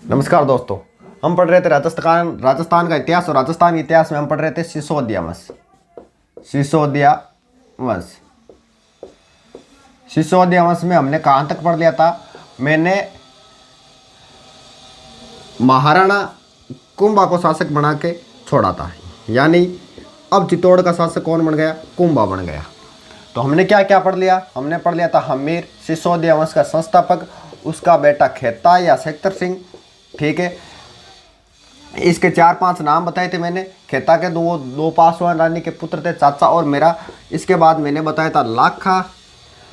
नमस्कार दोस्तों। हम पढ़ रहे थे राजस्थान का इतिहास, और राजस्थान के इतिहास में हम पढ़ रहे थे सिसोदिया वंश। सिसोदिया वंश में हमने कहाँ तक पढ़ लिया था? मैंने महाराणा कुंभा को शासक बना के छोड़ा था, यानी अब चित्तौड़ का शासक कौन बन गया? कुंभा बन गया। तो हमने क्या क्या पढ़ लिया? हमने पढ़ लिया था हमीर, सिसोदिया वंश का संस्थापक, उसका बेटा खेता या सेक्टर सिंह। ठीक है, इसके 4-5 नाम बताए थे मैंने। खेता के दो पासवान रानी के पुत्र थे, चाचा और मेरा। इसके बाद मैंने बताया था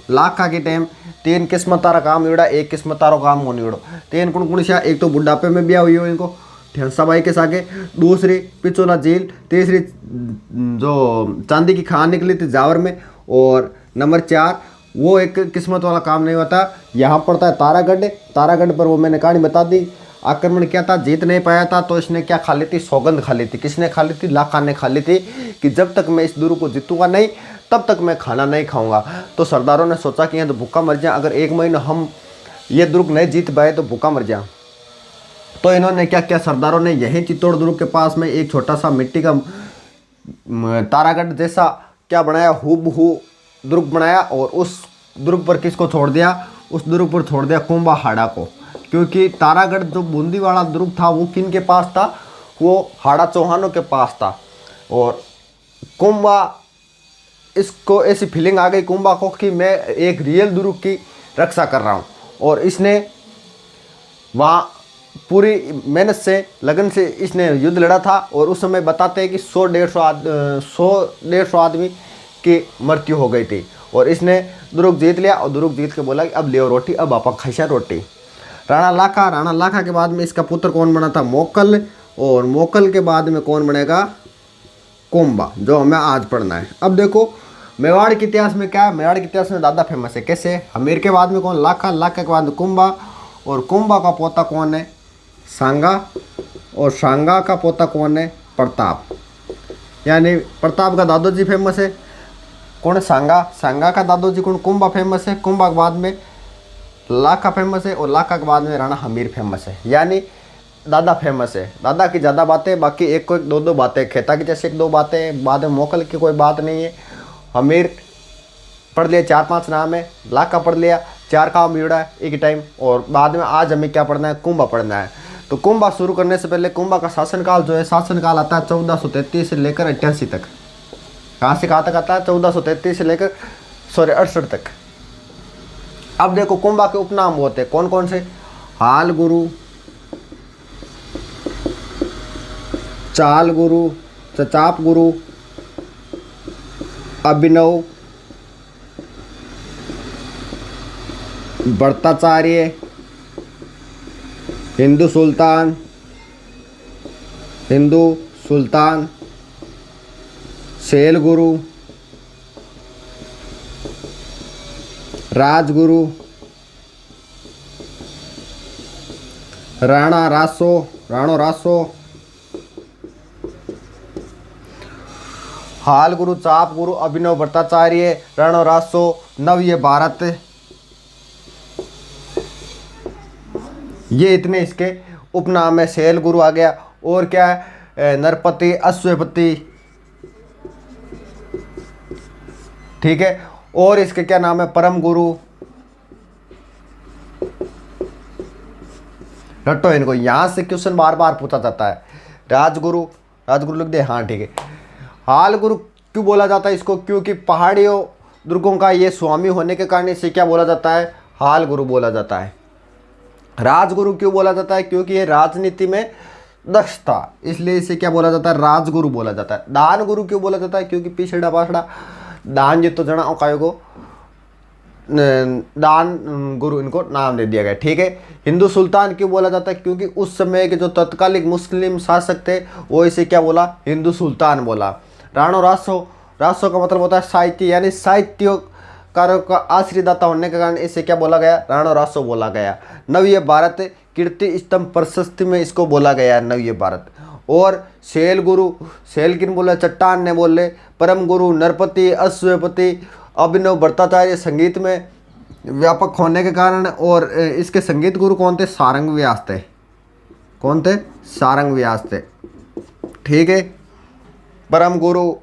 लाखा के टाइम 3 किस्मत तारा काम इड़ा, 1 किस्मत तारो काम हो निड़ो। 3 कुणकुणिया, एक तो बुढ़ापे में ब्याह हुई हो इनको ढेंसा भाई के सागे, दूसरी पिचोला झील, तीसरी जो चांदी की खान निकली थी जावर में, और नंबर 4 वो एक किस्मत वाला काम नहीं होता। यहाँ पड़ता है तारागढ़ पर वो मैंने कहानी बता दी। आक्रमण किया था, जीत नहीं पाया था, तो इसने क्या खा ली थी? सौगंध खा ली थी। किसने खा ली थी? लाखा ने खा ली थी कि जब तक मैं इस दुर्ग को जीतूंगा नहीं तब तक मैं खाना नहीं खाऊंगा। तो सरदारों ने सोचा कि यहाँ तो भूखा मर जाए, अगर 1 महीना हम ये दुर्ग नहीं जीत पाए तो भूखा मर जाए। तो इन्होंने क्या किया? सरदारों ने यहीं चित्तौड़ दुर्ग के पास में एक छोटा सा मिट्टी का तारागढ़ जैसा क्या बनाया, हूबहू दुर्ग बनाया, और उस दुर्ग पर किसको छोड़ दिया? उस दुर्ग पर छोड़ दिया कुंभा हाड़ा को। क्योंकि तारागढ़ जो बूंदी वाला दुर्ग था वो किन के पास था? वो हाड़ा चौहानों के पास था। और कुंभा, इसको ऐसी फीलिंग आ गई कुंभा को कि मैं एक रियल दुर्ग की रक्षा कर रहा हूँ, और इसने वहाँ पूरी मेहनत से लगन से इसने युद्ध लड़ा था। और उस समय बताते हैं कि 100-150 आदमी की मृत्यु हो गई थी, और इसने दुर्ग जीत लिया। और दुर्ग जीत के बोला कि अब लियो रोटी, अब आपा खाइशा रोटी। राणा लाखा के बाद में इसका पुत्र कौन बना था? मोकल, और मोकल के बाद में कौन बनेगा? कुंभा, जो हमें आज पढ़ना है। अब देखो मेवाड़ के इतिहास में क्या है? मेवाड़ के इतिहास में दादा फेमस है। कैसे? हमीर के बाद में कौन? लाखा के बाद में कुंभा, और कुंभा का पोता कौन है? सांगा, और सांगा का पोता कौन है? प्रताप। यानी प्रताप का दादोजी फेमस है। कौन है? सांगा का दादोजी कौन? कुंभा फेमस है। कुंभा के बाद में लाखा फेमस है, और लाखा के बाद में राणा हमीर फेमस है। यानी दादा फेमस है। दादा की ज़्यादा बातें, बाकी एक को 1-2 बातें। खेता की जैसे 1-2 बातें, बाद में मोकल की कोई बात नहीं है। हमीर पढ़ लिया, 4-5 नाम है। लाखा पढ़ लिया, 4 काम मिला है एक टाइम। और बाद में आज हमें क्या पढ़ना है? कुंभा पढ़ना है। तो कुंभा शुरू करने से पहले कुंभा का शासनकाल जो है, शासनकाल आता है 1433 से लेकर 88 तक। कहाँ से कहाँ तक आता है? 1433 से लेकर 68 तक। अब देखो कुंभा के उपनाम होते हैं कौन कौन से? हाल गुरु, चाल गुरु, चचाप गुरु, अभिनव, भट्टाचार्य, हिंदू सुल्तान, शैल गुरु, राजगुरु, राणो रासो, हाल गुरु, चाप गुरु, अभिनव भट्टाचार्य, राणो रासो, नव्य भारत। ये इतने इसके उपनाम है। शैल गुरु आ गया, और क्या है? नरपति, अश्वपति। ठीक है, और इसके क्या नाम है? परम गुरु। रटो इनको, यहां से क्वेश्चन बार बार पूछा जाता है। राजगुरु लिख दे, हाँ ठीक है। हाल गुरु क्यों बोला जाता है इसको? क्योंकि पहाड़ियों दुर्गों का ये स्वामी होने के कारण इसे क्या बोला जाता है? हाल गुरु बोला जाता है। राजगुरु क्यों बोला जाता है? क्योंकि ये राजनीति में दक्ष था, इसलिए इसे क्या बोला जाता है? राजगुरु बोला जाता है। दान गुरु क्यों बोला जाता है? क्योंकि पिछड़ा पाछड़ा दान जितो जना को दान गुरु इनको नाम दे दिया गया। ठीक है। हिंदू सुल्तान क्यों बोला जाता है? क्योंकि उस समय के जो तत्कालिक मुस्लिम शासक थे वो इसे क्या बोला? हिंदू सुल्तान बोला। राणो रासो का मतलब होता है साहित्य, यानी साहित्यकारों का आश्रयदाता होने के कारण इसे क्या बोला गया? राणो रासो बोला गया। नव्य भारत कीर्ति स्तंभ प्रशस्ति में इसको बोला गया नव्य भारत। और शैल गुरु, शैल किन बोले? चट्टान ने बोले। परम गुरु नरपति, अश्वपति, अभिनव भट्टाचार्य संगीत में व्यापक होने के कारण, और इसके संगीत गुरु कौन थे? सारंग व्यास थे। कौन थे? सारंग व्यास थे। ठीक है। परम गुरु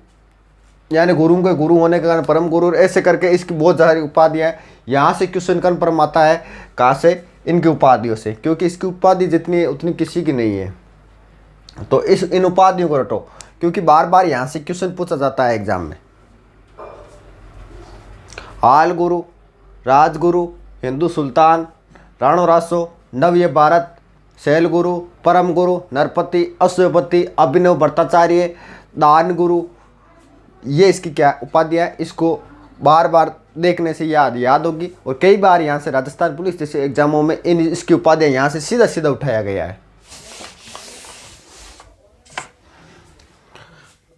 यानी गुरु के गुरु होने के कारण परम गुरु, ऐसे करके इसकी बहुत सारी उपाधियाँ हैं। यहाँ से क्वेश्चन कन्फर्म आता है, कहाँ से? इनकी उपाधियों से, क्योंकि इसकी उपाधि जितनी है उतनी किसी की नहीं है। तो इन उपाधियों को रटो, क्योंकि बार बार यहाँ से क्वेश्चन पूछा जाता है एग्जाम में। हाल गुरु, राजगुरु, हिंदू सुल्तान, राणो रासो, नव्य भारत, शैल गुरु, परम गुरु, नरपति, अश्वपति, अभिनव भट्टाचार्य, दान गुरु, ये इसकी क्या उपाधियाँ है। इसको बार बार देखने से याद होगी। और कई बार यहाँ से राजस्थान पुलिस जैसे एग्जामों में इसकी उपाधियाँ यहाँ से सीधा सीधा उठाया गया है।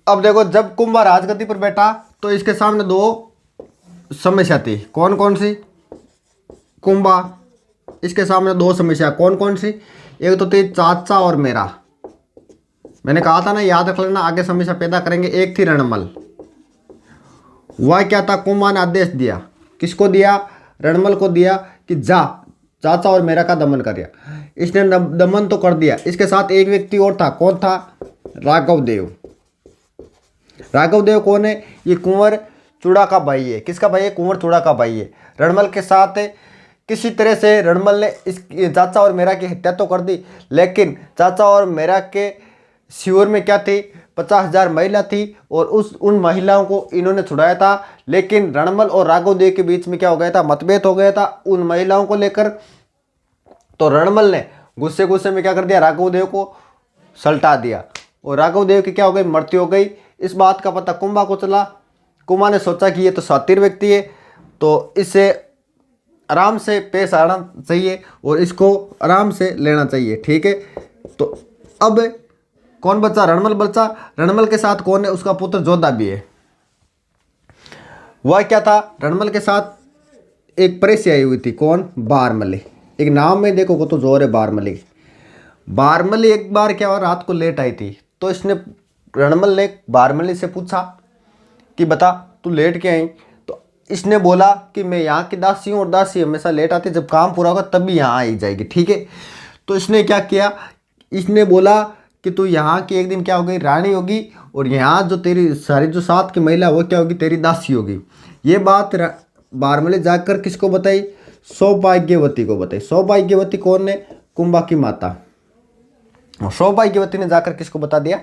अब देखो, जब कुंभा राजगद्दी पर बैठा तो इसके सामने दो समस्या थी। कौन कौन सी? कुंभा, इसके सामने दो समस्या कौन कौन सी? एक तो थी चाचा और मेरा, मैंने कहा था ना, याद रख लेना, आगे समस्या पैदा करेंगे। एक थी रणमल। वह क्या था? कुंभा ने आदेश दिया, किसको दिया? रणमल को दिया कि जा चाचा और मेरा का दमन करिए। इसने दमन तो कर दिया। इसके साथ एक व्यक्ति और था। कौन था? राघव देव। राघव देव कौन है? ये कुंवर चूड़ा का भाई है। किसका भाई है? कुंवर चूड़ा का भाई है। रणमल के साथ किसी तरह से रणमल ने इस चाचा और मेरा की हत्या तो कर दी, लेकिन चाचा और मेरा के शिविर में क्या थी? 50,000 महिला थी, और उन महिलाओं को इन्होंने छुड़ाया था। लेकिन रणमल और राघव देव के बीच में क्या हो गया था? मतभेद हो गया था उन महिलाओं को लेकर। तो रणमल ने गुस्से गुस्से में क्या कर दिया? राघव देव को सल्टा दिया, और राघव देव की क्या हो गई? मृत्यु हो गई। इस बात का पता कुंभा को चला। कुंभा ने सोचा कि ये तो शातिर व्यक्ति है, तो इससे आराम से पेश आना चाहिए और इसको आराम से लेना चाहिए। ठीक है। तो अब कौन बचा? रणमल बचा। रणमल के साथ कौन है? उसका पुत्र जोधा भी है। वह क्या था? रणमल के साथ एक प्रेसी आई हुई थी। कौन? बारमली। एक नाम में देखो को तो जोर है, बारमली। बारमली एक बार क्या हुआ? रात को लेट आई थी, तो इसने रणमल ने बारमली से पूछा कि बता तू लेट क्यों आई? तो इसने बोला कि मैं यहाँ की दासी हूँ, और दासी हमेशा लेट आती है, जब काम पूरा होगा तब भी यहाँ आई जाएगी। ठीक है। तो इसने क्या किया? इसने बोला कि तू यहाँ की एक दिन क्या होगी? रानी होगी, और यहाँ जो तेरी सारी जो साथ की महिला वो क्या होगी? तेरी दासी होगी। ये बात बारमली जाकर किसको बताई? सौभाग्यवती को बताई। सौभाग्यवती कौन है? कुंभा की माता। और सौभाग्यवती ने जाकर किसको बता दिया?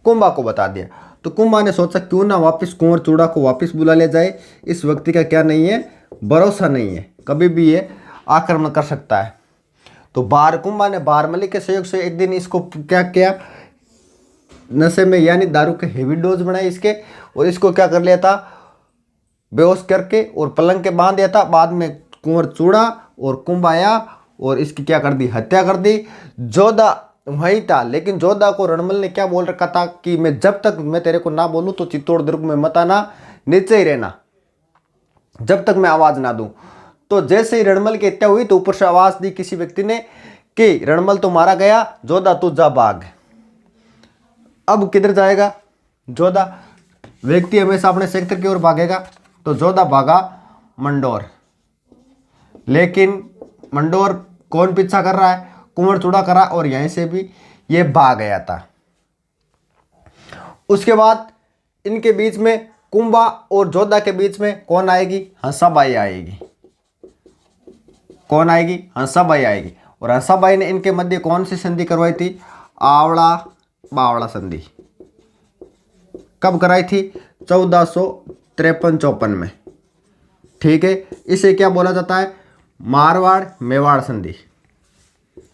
कुंभा को बता दिया। तो कुंभा ने सोचा क्यों ना वापस कुंवर चूड़ा को वापस बुला ले जाए। इस व्यक्ति का क्या नहीं है? भरोसा नहीं है, कभी भी ये आक्रमण कर सकता है। तो कुंभा ने बारमली के सहयोग से एक दिन इसको क्या किया? नशे में यानी दारू के हेवी डोज बनाए इसके, और इसको क्या कर लिया था? बेहोश करके और पलंग के बांध दिया था। बाद में कुंवर चूड़ा और कुंभा आया और इसकी क्या कर दी? हत्या कर दी। जोधा वही था, लेकिन जोधा को रणमल ने क्या बोल रखा था कि मैं जब तक मैं तेरे को ना बोलूं तो चित्तौड़ दुर्ग में मत आना, नीचे ही रहना जब तक मैं आवाज ना दूं। तो जैसे ही रणमल की हत्या हुई तो ऊपर से आवाज दी किसी व्यक्ति ने कि रणमल तो मारा गया, जोधा तू जा भाग। अब किधर जाएगा जोधा? व्यक्ति हमेशा अपने सेक्टर की ओर भागेगा। तो जोधा भागा मंडोर, लेकिन मंडोर कौन पीछा कर रहा है? कुंवर चूड़ा करा, और यहीं से भी ये भाग गया था। उसके बाद इनके बीच में कुंभा और जोधा के बीच में कौन आएगी? हंसाबाई आएगी। कौन आएगी? हंसाबाई आएगी। और हंसाबाई ने इनके मध्य कौन सी संधि करवाई थी? आवड़ा बावड़ा संधि। कब कराई थी? 1453-54 में। ठीक है। इसे क्या बोला जाता है? मारवाड़ मेवाड़ संधि।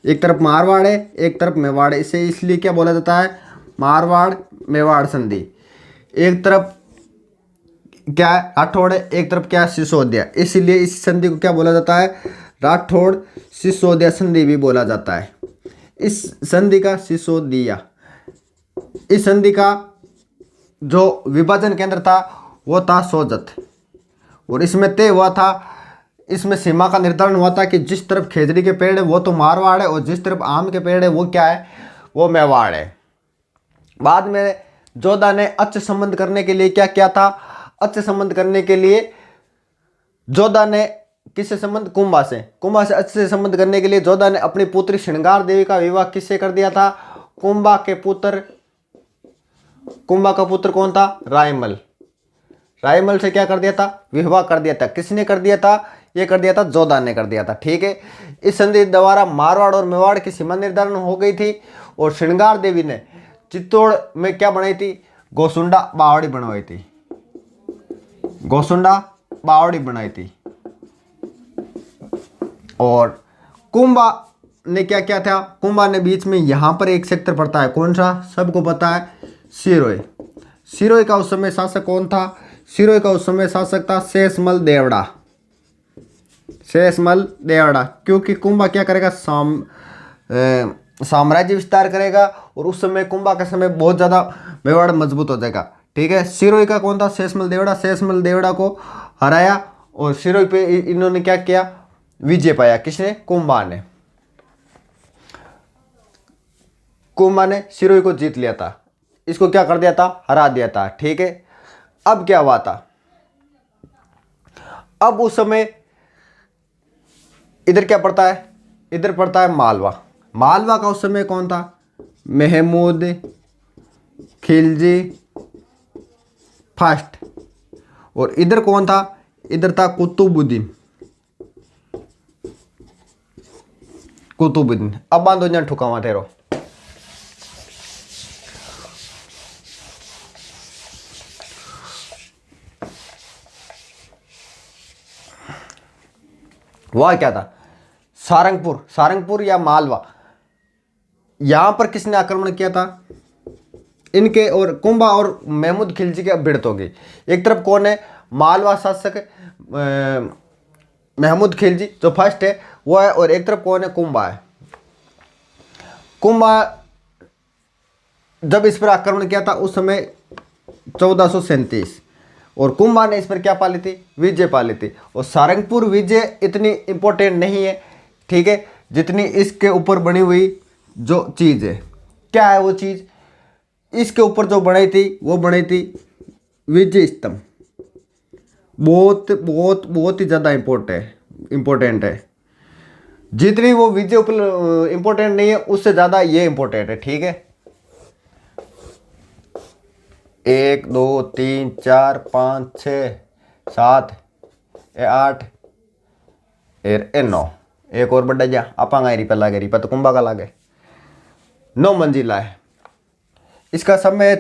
एक तरफ मारवाड़ है, एक तरफ मेवाड़ है, इसे इसलिए क्या बोला जाता है? मारवाड़ मेवाड़ संधि। एक तरफ क्या है? राठौड़ है, एक तरफ क्या है? सिसोदिया। इसलिए इस संधि को क्या बोला जाता है? राठौड़ सिसोदिया संधि भी बोला जाता है। इस संधि का सिसोदिया, इस संधि का जो विभाजन केंद्र था वो था सोजत, और इसमें तय हुआ था, इसमें सीमा का निर्धारण हुआ था कि जिस तरफ खेजड़ी के पेड़ है वो तो मारवाड़ है, और जिस तरफ आम के पेड़ है वो क्या है? वो मेवाड़ है। बाद में जोधा ने अच्छे संबंध करने के लिए क्या किया था? अच्छे संबंध करने के लिए जोधा ने किससे संबंध? कुंभा से। कुंभा से अच्छे से संबंध करने के लिए जोधा ने अपनी पुत्री श्रृंगार देवी का विवाह किससे कर दिया था? कुंभा के पुत्र, कुंभा का पुत्र कौन था? रायमल। रायमल से क्या कर दिया था? विवाह कर दिया था। किसने कर दिया था? ये कर दिया था जोधा ने कर दिया था। ठीक है। इस संधि द्वारा मारवाड़ और मेवाड़ की सीमा निर्धारण हो गई थी और श्रृंगार देवी ने चित्तौड़ में क्या बनाई थी? गोसुंडा बावड़ी बनवाई थी। गोसुंडा बावड़ी बनाई थी। और कुंभा ने क्या क्या था? कुंभा ने बीच में यहां पर एक सेक्टर पड़ता है, कौन सा? सबको पता है, सिरोही। सिरोही का उस समय शासक कौन था? सिरोही का उस समय शासक था शेषमल देवड़ा। शेषमल देवड़ा, क्योंकि कुंभा क्या करेगा? साम्राज्य विस्तार करेगा और उस समय कुंभा का समय बहुत ज़्यादा मेवाड़ मजबूत हो जाएगा। ठीक है। सिरोही का कौन था? शेषमल देवड़ा। शेषमल देवड़ा को हराया और सिरोही पे इन्होंने क्या किया? विजय पाया। किसने? कुंभा ने। कुंभा ने सिरोही को जीत लिया था। इसको क्या कर दिया था? हरा दिया था। ठीक है। अब क्या हुआ था? अब उस समय इधर क्या पड़ता है? इधर पड़ता है मालवा। मालवा का उस समय कौन था? महमूद खिलजी फर्स्ट। और इधर कौन था? इधर था कुतुबुद्दीन। कुतुबुद्दीन। अब बांधो जन ठुकावा तेरो। वह क्या था? सारंगपुर। सारंगपुर या मालवा, यहां पर किसने आक्रमण किया था? इनके और कुंभा और महमूद खिलजी की भिड़ंत होगी। एक तरफ कौन है? मालवा शासक महमूद खिलजी जो फर्स्ट है वो है, और एक तरफ कौन है? कुंभा है। कुंभा जब इस पर आक्रमण किया था उस समय 1437, और कुंभा ने इस पर क्या पाली थी? विजय पाली थी। और सारंगपुर विजय इतनी इंपॉर्टेंट नहीं है, ठीक है, जितनी इसके ऊपर बनी हुई जो चीज़ है। क्या है वो चीज़? इसके ऊपर जो बनाई थी वो बनाई थी विजय स्तंभ। बहुत बहुत बहुत ही ज़्यादा इम्पोर्टेंट है। जितनी वो विजय ऊपर इम्पोर्टेंट नहीं है उससे ज़्यादा ये इम्पोर्टेंट है। ठीक है। 1 2 3 4 5 6 7 8 9, एक और बढ़ा जा आपा गायरी पे लागे रिपा तो कुंभा का लागे। 9 मंजिला है। इसका समय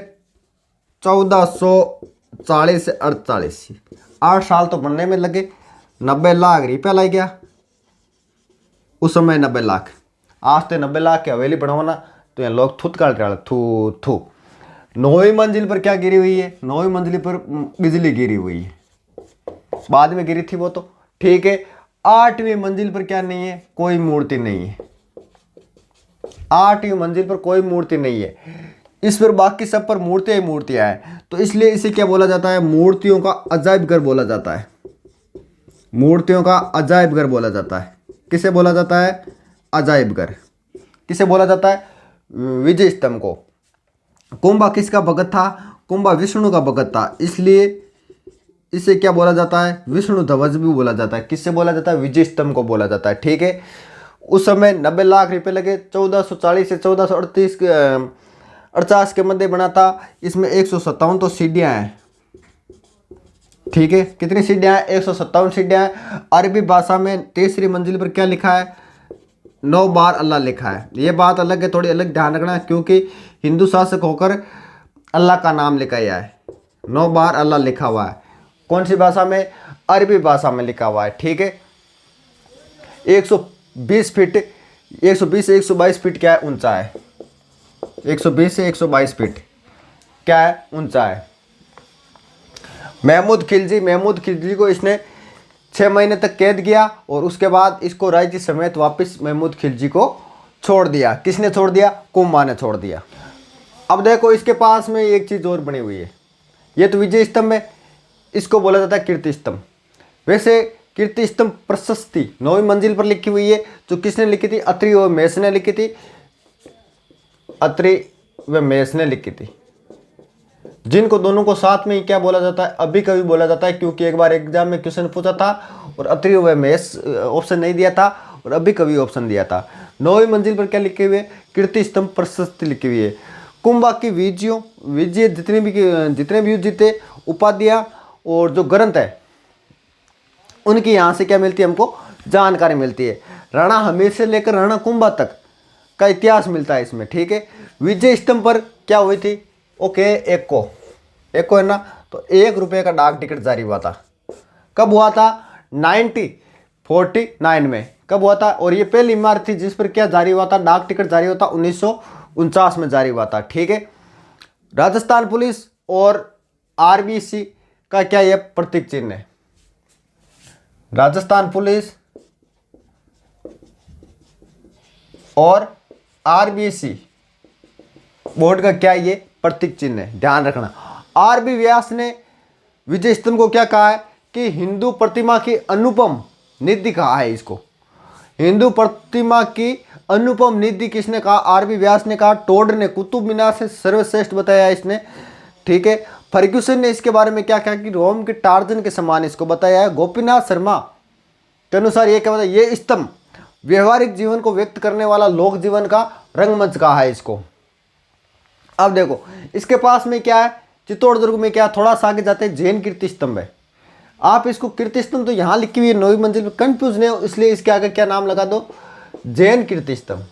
1440 से 48, 8 साल तो बनने में लगे। 90 लाख रुपया लग गया उस समय। 90 लाख। आज तो 90 लाख की हवेली बनवाना तो यहाँ लोग थूत काट रहे, थू थू। 9वीं मंजिल पर क्या गिरी हुई है? 9वीं मंजिल पर बिजली गिरी हुई है, बाद में गिरी थी वो तो। ठीक है। 8वीं मंजिल पर क्या नहीं है? कोई मूर्ति नहीं है। 8वीं मंजिल पर कोई मूर्ति नहीं है। इस पर बाकी सब पर मूर्तियां ही मूर्तियां हैं, तो इसलिए इसे क्या बोला जाता है? मूर्तियों का अजायब घर बोला जाता है। मूर्तियों का अजायब घर बोला जाता है। किसे बोला जाता है? अजायब घर। किसे बोला जाता है? विजय स्तंभ को। कुंभा किसका भगत था? कुंभा विष्णु का भगत था, इसलिए इसे क्या बोला जाता है? विष्णु ध्वज भी बोला जाता है। किससे बोला जाता है? विजय स्तंभ को बोला जाता है। ठीक है। उस समय 90 लाख रुपए लगे। 1440 से 1448 के मध्य बना था। इसमें 157 तो सीढ़ियाँ हैं। ठीक है। कितनी सीढ़ियाँ हैं? 157 सीढ़ियाँ हैं। अरबी भाषा में तीसरी मंजिल पर क्या लिखा है? 9 बार अल्लाह लिखा है। ये बात अलग है, थोड़ी अलग ध्यान रखना, क्योंकि हिंदू शासक होकर अल्लाह का नाम लिखा गया है। 9 बार अल्लाह लिखा हुआ है। कौन सी भाषा में? अरबी भाषा में लिखा हुआ है। ठीक है। 120 फीट, 120 से 122 फीट क्या है? ऊंचा है। 120 से 122 फीट क्या है? ऊंचा है। महमूद खिलजी को इसने 6 महीने तक कैद किया और उसके बाद इसको राज्य समेत वापस महमूद खिलजी को छोड़ दिया। किसने छोड़ दिया? कुंभा ने छोड़ दिया। अब देखो इसके पास में एक चीज़ और बनी हुई है। ये तो विजय स्तंभ है, इसको बोला जाता है कीर्ति स्तंभ। वैसे कीर्ति स्तंभ प्रशस्ति 9वीं मंजिल पर लिखी हुई है, जो किसने लिखी थी? अत्रि व मेष ने लिखी थी। अत्रि व मेष ने लिखी थी। जिनको दोनों को साथ में ही क्या बोला जाता है, अभी कभी बोला जाता है, क्योंकि एक बार एग्जाम में क्वेश्चन पूछा था और अत्रिय व मेष ऑप्शन नहीं दिया था और अभी कभी ऑप्शन दिया था। 9वीं मंजिल पर क्या लिखे हुए, कीर्ति स्तंभ प्रशस्ति लिखी हुई है। कुंभा की विजय जितने भी युद्ध जीते, उपाधियां और जो ग्रंथ है उनकी यहाँ से क्या मिलती है, हमको जानकारी मिलती है। राणा हमीर से लेकर राणा कुंभा तक का इतिहास मिलता है इसमें, ठीक है। विजय स्तंभ पर क्या हुई थी, ओके, एक को है ना, तो 1 रुपये का डाक टिकट जारी हुआ था। कब हुआ था, 1949 में कब हुआ था। और ये पहली इमारत थी जिस पर क्या जारी हुआ था, डाक टिकट जारी हुआ था, 1949 में जारी हुआ था, ठीक है। राजस्थान पुलिस और आरबीसी का क्या यह प्रतीक चिन्ह है, राजस्थान पुलिस और आरबीसी बोर्ड का क्या ये प्रतीक चिन्ह है, ध्यान रखना। आरबी व्यास ने विजय स्तंभ को क्या कहा है कि हिंदू प्रतिमा की अनुपम निधि कहा है इसको। हिंदू प्रतिमा की अनुपम निधि किसने कहा, आरबी व्यास ने कहा। टोड ने कुतुब मीनार से सर्वश्रेष्ठ बताया इसने, ठीक है। फर्ग्यूसन ने इसके बारे में क्या कहा कि रोम के टार्जन के समान इसको बताया है। गोपीनाथ शर्मा के अनुसार ये क्या बताया, ये स्तंभ व्यवहारिक जीवन को व्यक्त करने वाला लोक जीवन का रंगमंच कहा है इसको। अब देखो इसके पास में क्या है, चित्तौड़ दुर्ग में क्या, थोड़ा सा आगे जाते हैं जैन कीर्ति स्तंभ है। आप इसको कीर्ति स्तंभ तो यहाँ लिखी हुई है 9वीं मंजिल पर, कंफ्यूज नहीं हो इसलिए इसके आगे क्या नाम लगा दो, जैन कीर्ति स्तंभ।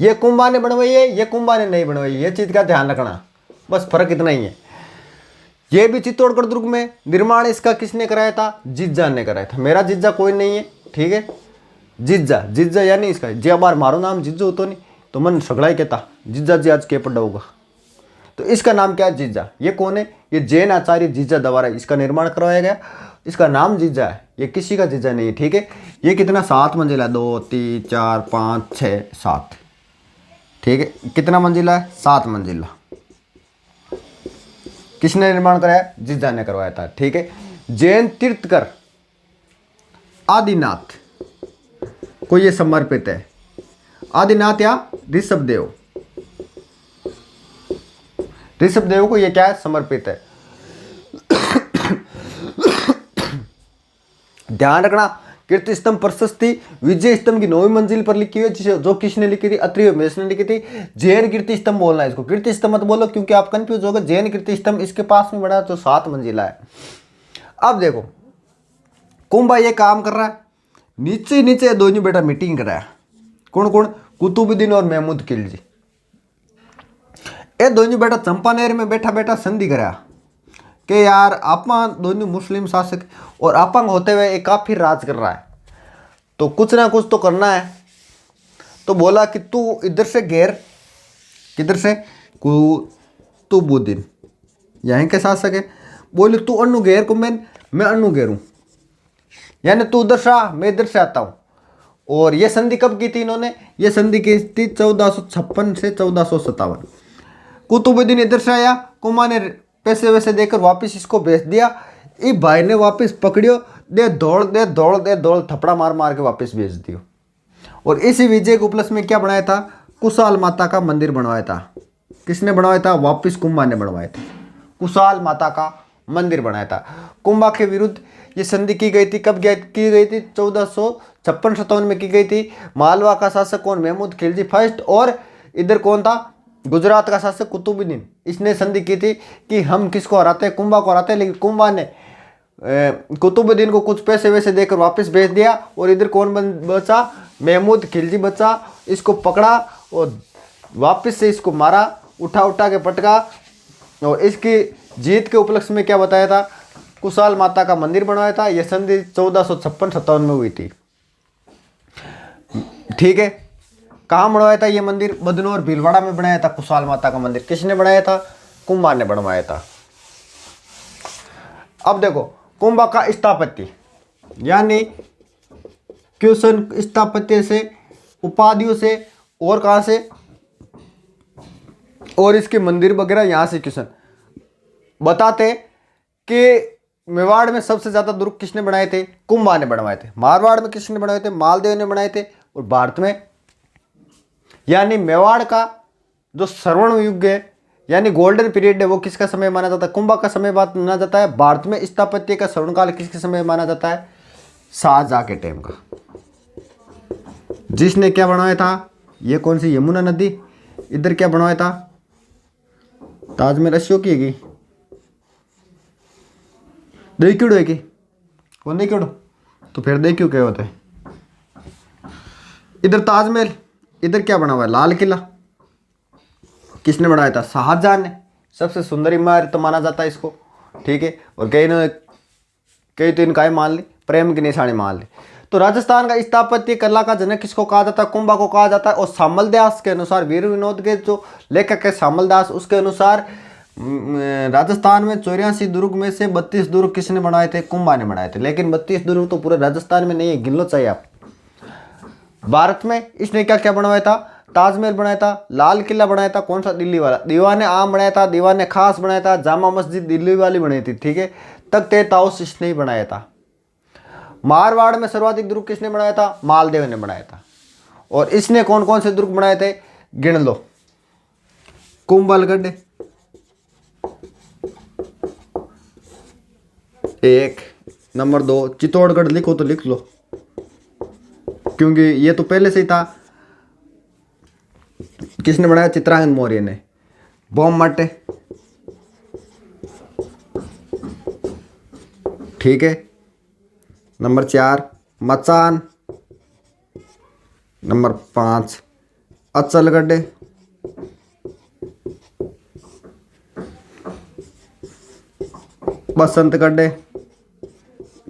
ये कुंभा ने बनवाई है, ये कुंभा ने नहीं बनवाई, ये चीज का ध्यान रखना, बस फर्क इतना ही है। ये भी चित्तौड़गढ़ दुर्ग में निर्माण इसका किसने कराया था, जिज्जा ने कराया था। मेरा जिज्जा कोई नहीं है, ठीक है। जिज्जा यानी इसका जे बार मारो नाम जिज्जो तो नहीं तो मन सगड़ा ही कहता जिज्जा जी आज के पड़ा होगा, तो इसका नाम क्या है, जिज्जा। ये कौन है, ये जैन आचार्य जिज्जा द्वारा इसका निर्माण करवाया गया, इसका नाम जिज्जा है, ये किसी का जिज्जा नहीं है, ठीक है। ये कितना 7 मंजिला, 2 3 4 5 6 7, ठीक है। कितना मंजिला है, 7 मंजिला। किसने निर्माण कराया, जिज्जा ने करवाया था, ठीक है। जैन तीर्थकर आदिनाथ को ये समर्पित है, आदिनाथ या ऋषभदेव को ये क्या है, समर्पित है। ध्यान रखना, कीर्ति स्तंभ प्रशस्ति विजय स्तंभ की 9वीं मंजिल पर लिखी हुई है, जो किसने लिखी थी, अत्रि मेष ने लिखी थी। जैन कीर्ति स्तंभ बोलना है इसको, कीर्ति स्तंभ मत बोलो क्योंकि आप कंफ्यूज हो गए। जैन कीर्ति स्तंभ इसके पास में बड़ा जो 7 मंजिला है। अब देखो कुंभा ये काम कर रहा है, नीचे दोनों बेटा मीटिंग कर रहा है, कौन कौन, कुतुबुद्दीन और महमूद खिलजी। ये दोनों बेटा चंपानेर में बैठा संधि करा कि यार आपा दोनों मुस्लिम शासक और आपंग होते हुए एक काफिर राज कर रहा है, तो कुछ ना कुछ तो करना है। तो बोला कि तू इधर से घेर, किधर से, कुतुबुद्दीन यहीं के शासक है। बोले तू अन्नू घेर को मैं अन्नू घेरूँ, यानी तू उधर से आ मैं इधर से आता हूँ। और ये संधि कब की थी इन्होंने, ये संधि की थी 1456 से 1457। कुतुबुद्दीन इधर से आया, कुंभा ने पैसे वैसे देकर वापस इसको भेज दिया। इस भाई ने वापस पकड़ियो, दे दौड़ थपड़ा मार के वापस भेज दियो। और इसी विजय के उपलक्ष्य में क्या बनाया था, कुशाल माता का मंदिर बनवाया था। किसने बनवाया था, वापस कुंभा ने बनवाया था, कुशाल माता का मंदिर बनाया था। कुंभा के विरुद्ध ये संधि की गई थी, कब की गई थी, 1456-57 में की गई थी। मालवा का शासक कौन, महमूद खिलजी फर्स्ट, और इधर कौन था, गुजरात का शासक कुतुबुद्दीन। इसने संधि की थी कि हम किसको हराते हैं, कुंभा को हराते हैं। लेकिन कुंभा ने कुतुबुद्दीन को कुछ पैसे वैसे देकर वापस भेज दिया। और इधर कौन बचा, महमूद खिलजी बचा। इसको पकड़ा और वापस से इसको मारा, उठा के पटका। और इसकी जीत के उपलक्ष्य में क्या बताया था, कुशाल माता का मंदिर बनवाया था। यह संधि 1456-57 में हुई थी, ठीक है। कहाँ बनवाया था ये मंदिर, बदनौर भीलवाड़ा में बनाया था कुशाल माता का मंदिर। किसने बनाया था, कुंभा ने बनवाया था। अब देखो कुंभा का स्थापत्य, यानी क्वेश्चन स्थापत्य से, उपाधियों से, और कहाँ से, और इसके मंदिर वगैरह यहाँ से क्वेश्चन बताते कि मेवाड़ में सबसे ज्यादा दुर्ग किसने बनाए थे, कुंभा ने बनवाए थे। मारवाड़ में किसने बनाए थे, मालदेव ने बनाए थे। और भारत में यानी मेवाड़ का जो स्वर्ण युग है यानी गोल्डन पीरियड है वो किसका समय माना जाता है? कुंभा का समय माना जाता है। भारत में स्थापत्य का स्वर्णकाल किसके समय माना जाता है? शाहजहां के टाइम का। जिसने क्या बनवाया था? ये कौन सी यमुना नदी, इधर क्या बनवाया था? ताजमहल अशोक की है देखियो है कि कौन देखियो? तो फिर देखियो क्या होता है? इधर ताजमहल, इधर क्या बना हुआ है? लाल किला। किसने बनाया था? शाहजहां ने। सबसे सुंदर इमारत माना जाता है इसको, ठीक है। और कई तो इनका मान ली, प्रेम की निशानी मान ली। तो राजस्थान का स्थापत्य कला का जनक किसको कहा जाता है? कुंभा को कहा जाता है। और सामल दास के अनुसार, वीर विनोद के जो लेखक है सामल दास, उसके अनुसार राजस्थान में 84 दुर्ग में से 32 दुर्ग किसने बनाए थे? कुंभा ने बनाए थे। लेकिन 32 दुर्ग तो पूरे राजस्थान में नहीं है, गिन लो चाहिए आप। भारत में इसने क्या क्या बनवाया था? ताजमहल बनाया था, लाल किला बनाया था, कौन सा? दिल्ली वाला। दीवाने आम बनाया था, दीवाने खास बनाया था, जामा मस्जिद दिल्ली वाली बनाई थी, ठीक है। तख्त हाउस इसने ही बनाया था। मारवाड़ में सर्वाधिक दुर्ग किसने बनाया था? मालदेव ने बनाया था। और इसने कौन कौन से दुर्ग बनाए थे? गिन लो। कुंभलगढ़ 1, नंबर 2 चित्तौड़गढ़, लिखो तो लिख लो क्योंकि ये तो पहले से ही था। किसने बनाया? चित्रांगद मौर्य ने। बोमट, ठीक है। नंबर 4 मचान। नंबर 5 अचलगढ़। बसंतगढ़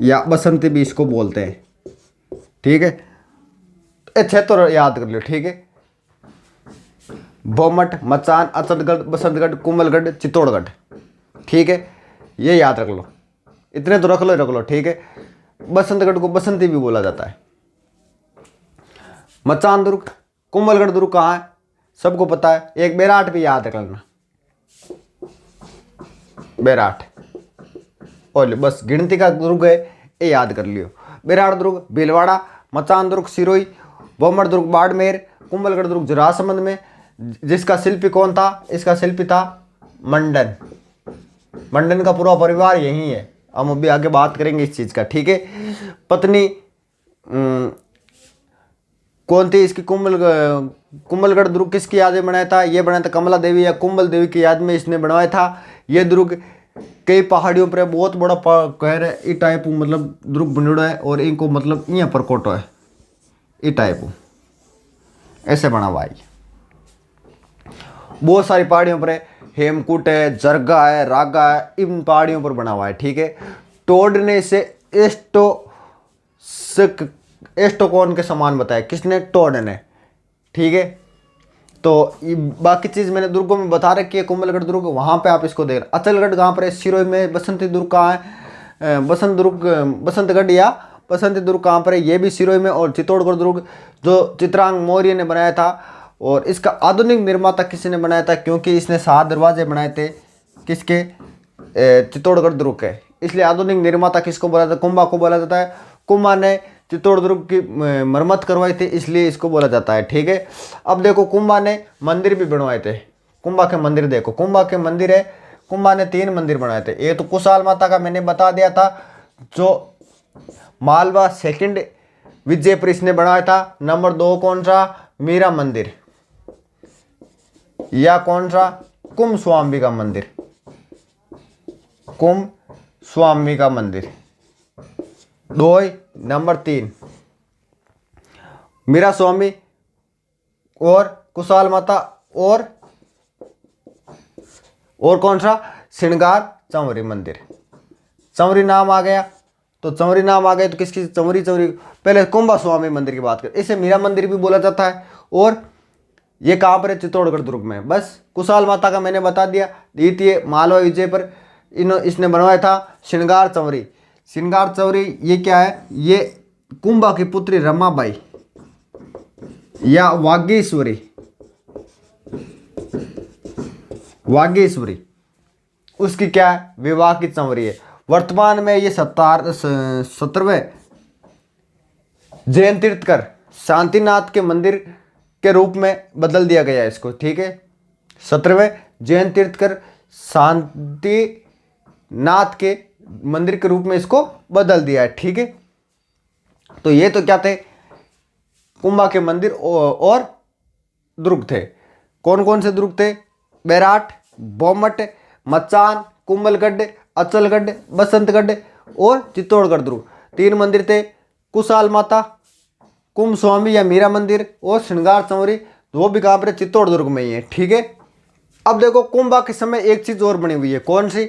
या बसंती भी इसको बोलते हैं, ठीक है। अच्छे तो याद कर लो, ठीक है। बोमट, मचान, अचलगढ़, बसंतगढ़, कुंभलगढ़, चित्तौड़गढ़, ठीक है। ये याद रख लो, इतने तो रख लो, ठीक है। बसंतगढ़ को बसंती भी बोला जाता है। मचान दुर्ग, कुंभलगढ़ दुर्ग कहाँ है? सबको पता है। एक बेराट भी याद रख लेना, बेराट। और बस गिनती का दुर्ग है, ये याद कर लियो। बेराट दुर्ग भीलवाड़ा, मचान दुर्ग सिरोही, बोमट दुर्ग बाड़मेर, कुंभलगढ़ दुर्ग जरासंध में। जिसका शिल्पी कौन था? इसका शिल्पी था मंडन। मंडन का पूरा परिवार यही है। हम अभी आगे बात करेंगे इस चीज का, ठीक है। पत्नी कौन थी इसकी? कुंभलगढ़ दुर्ग किसकी याद में बनाया था? ये बनाया था कमला देवी या कुंभल देवी की याद में इसने बनवाया था। ये दुर्ग कई पहाड़ियों पर बहुत बड़ा कहर है, ई टाइप मतलब दुर्ग बनेड़ो है। और इनको मतलब यहाँ पर कोटो है, ई टाइप ऐसे बना हुआ है। बहुत सारी पहाड़ियों पर है, हेमकूट है, जरगा है, रागा है, इन पहाड़ियों पर बना हुआ है, ठीक है। टोड ने इसे एस्टोकोन के समान बताया। किसने? टोड ने, ठीक है। तो ये बाकी चीज़ मैंने दुर्गों में बता रखी है। कुंभलगढ़ दुर्ग वहाँ पे आप इसको देख। अचलगढ़ कहाँ पर है? सिरोही में। बसंती दुर्ग कहाँ है? बसंतगढ़ या बसंती दुर्ग कहाँ पर है? ये भी सिरोही में। और चित्तौड़गढ़ दुर्ग जो चित्रांग मौर्य ने बनाया था। और इसका आधुनिक निर्माता किसी ने बनाया था? क्योंकि इसने 7 दरवाजे बनाए थे। किसके? चित्तौड़गढ़ दुर्ग के। इसलिए आधुनिक निर्माता किसको बोला जाता है? कुंभा को बोला जाता है। कुंभा ने चित्तौड़ दुर्ग की मरम्मत करवाई थी, इसलिए इसको बोला जाता है, ठीक है। अब देखो, कुंभा ने मंदिर भी बनवाए थे। कुंभा के मंदिर देखो, कुंभा के मंदिर है। कुंभा ने 3 मंदिर बनाए थे। ये तो कुशाल माता का मैंने बता दिया था, जो मालवा सेकंड विजयपुर इसने बनाया था। नंबर 2 कौन सा? मीरा मंदिर या कौन सा? कुंभ स्वामी का मंदिर। कुंभ स्वामी का मंदिर 2। नंबर 3 मीरा स्वामी और कुशाल माता। और कौन सा? श्रृंगार चंवरी मंदिर। चंवरी नाम आ गया तो चंवरी नाम आ गए तो किसकी? चंवरी। पहले कुंभा स्वामी मंदिर की बात करें, इसे मीरा मंदिर भी बोला जाता है। और ये कहाँ पर है? चित्तौड़गढ़ दुर्ग में। बस कुशाल माता का मैंने बता दिया। द्वितीय मालवा विजय पर इसने बनवाया था श्रृंगार चंवरी। श्रृंगार चंवरी ये क्या है? ये कुंभा की पुत्री रमाबाई या वागीश्वरी उसकी क्या है? विवाह की चंवरी है। वर्तमान में ये 17वें जैन तीर्थकर शांतिनाथ के मंदिर के रूप में बदल दिया गया है इसको, ठीक है। 17वें जैन तीर्थकर शांतिनाथ के मंदिर के रूप में इसको बदल दिया है। ठीक है, तो ये तो क्या थे, कुंभा के मंदिर और दुर्ग थे। कौन कौन से दुर्ग थे? बैराट, बोमट, मचान, कुंभलगढ़, अचलगढ़, बसंतगढ़ और चित्तौड़गढ़ दुर्ग। 3 मंदिर थे। कुशाल माता, कुंभ स्वामी या मीरा मंदिर और श्रृंगार चौरी, वो भी कहाँ पर? चित्तौड़ दुर्ग में ही है। ठीक है, अब देखो कुंभा के समय एक चीज और बनी हुई है। कौन सी?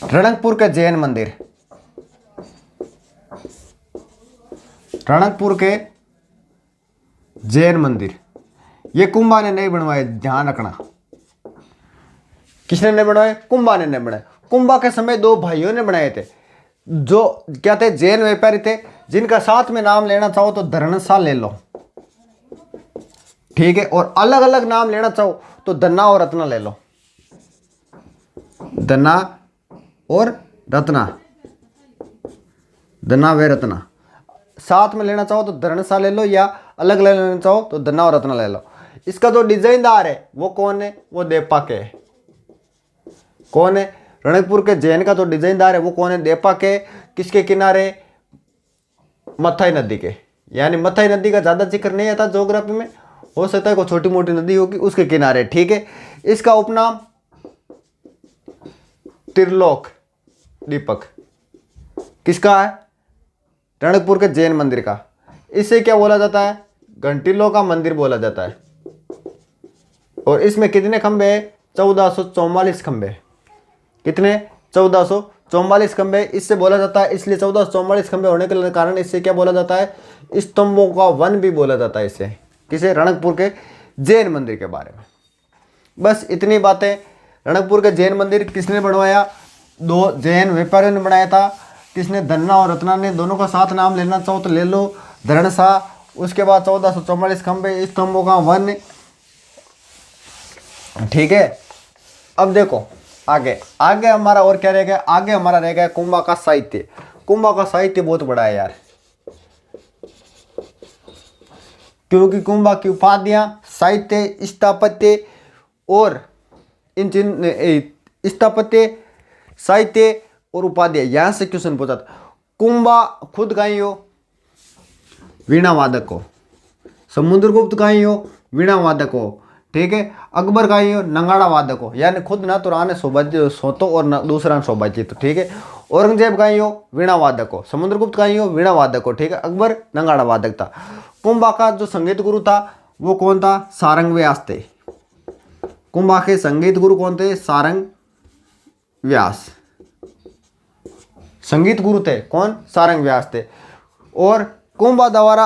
रणकपुर के जैन मंदिर। रणकपुर के जैन मंदिर ये कुंभा ने नहीं बनवाए, ध्यान रखना। किसने नहीं बनवाए? कुंभा ने नहीं बनाए। कुंभा के समय 2 भाइयों ने बनाए थे, जो क्या थे? जैन व्यापारी थे, जिनका साथ में नाम लेना चाहो तो धर्मशाला ले लो। ठीक है, और अलग अलग नाम लेना चाहो तो दन्ना और रत्ना ले लो। दन्ना और रत्ना, दन्ना व रत्ना। साथ में लेना चाहो तो धर्मशाला ले लो, या अलग अलग लेना चाहो तो दन्ना और रत्ना ले लो। इसका जो डिजाइनदार है वो कौन है? वो देपा के। कौन है? रणकपुर के जैन का जो डिजाइनदार है वो कौन है? देपा के। किसके किनारे? मथाई नदी के। यानी मथाई नदी का ज्यादा जिक्र नहीं आता ज्योग्राफी में, हो सकता है कोई छोटी मोटी नदी होगी उसके किनारे। ठीक है, इसका उपनाम त्रिलोक दीपक किसका है? रणकपुर के जैन मंदिर का। इसे क्या बोला जाता है? घंटिलों का मंदिर बोला जाता है। और इसमें कितने खंबे हैं? 1444 खंबे। कितने? 1444 खंबे। इससे बोला जाता है, इसलिए 1444 खंबे होने के कारण इससे क्या बोला जाता है? स्तंभों का वन भी बोला जाता है इसे। किसे? रणकपुर के जैन मंदिर के बारे में। बस इतनी बातें। रणकपुर के जैन मंदिर किसने बनवाया? 2 जैन व्यापारियों ने बनाया था। किसने? धन्ना और रत्ना ने। दोनों का साथ नाम लेना चाहो तो ले लो, धरणसा। उसके बाद 1444 खंबे, स्तंभों का वन। ठीक है, अब देखो आगे आगे हमारा और क्या रह गया? आगे हमारा रह गया कुंभा का साहित्य। कुंभा का साहित्य बहुत बड़ा है यार, क्योंकि कुंभा की उपाधियां, साहित्य, स्थापत्य और इन स्थापत्य, साहित्य और उपाध्याय, यहां से क्वेश्चन पूछा था। कुंभा खुद कहीं हो? वीणा वादक हो। समुद्रगुप्त कहीं हो? वीणा वादक हो। ठीक है, अकबर कहीं हो? नंगाड़ा वादक हो। यानी खुद ना तो राने सोतो और दूसरा शोभाजित। ठीक है, औरंगजेब कहीं हो? वीणा वादक हो। समुद्रगुप्त कहीं हो? वीणा वादक हो। ठीक है, अकबर नंगाड़ा वादक था। कुंभा का जो संगीत गुरु था वो कौन था? सारंग व्यास थे। कुंभा के संगीत गुरु कौन थे? सारंग व्यास संगीत गुरु थे। कौन? सारंग व्यास थे। और कुंभा द्वारा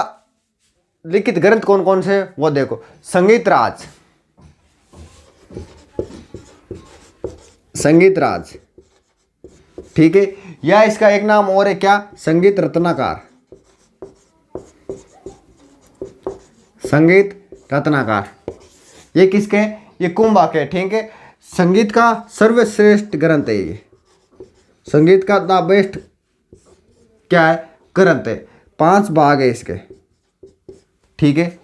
लिखित ग्रंथ कौन कौन से? वो देखो, संगीत राज, संगीत राज। ठीक है, या इसका एक नाम और है क्या? संगीत रत्नाकार। संगीत रत्नाकार ये किसके? ये कुंभा के। ठीक है, संगीत का सर्वश्रेष्ठ ग्रंथ है ये। संगीत का द बेस्ट क्या है? ग्रंथ है। 5 भाग है इसके। ठीक है,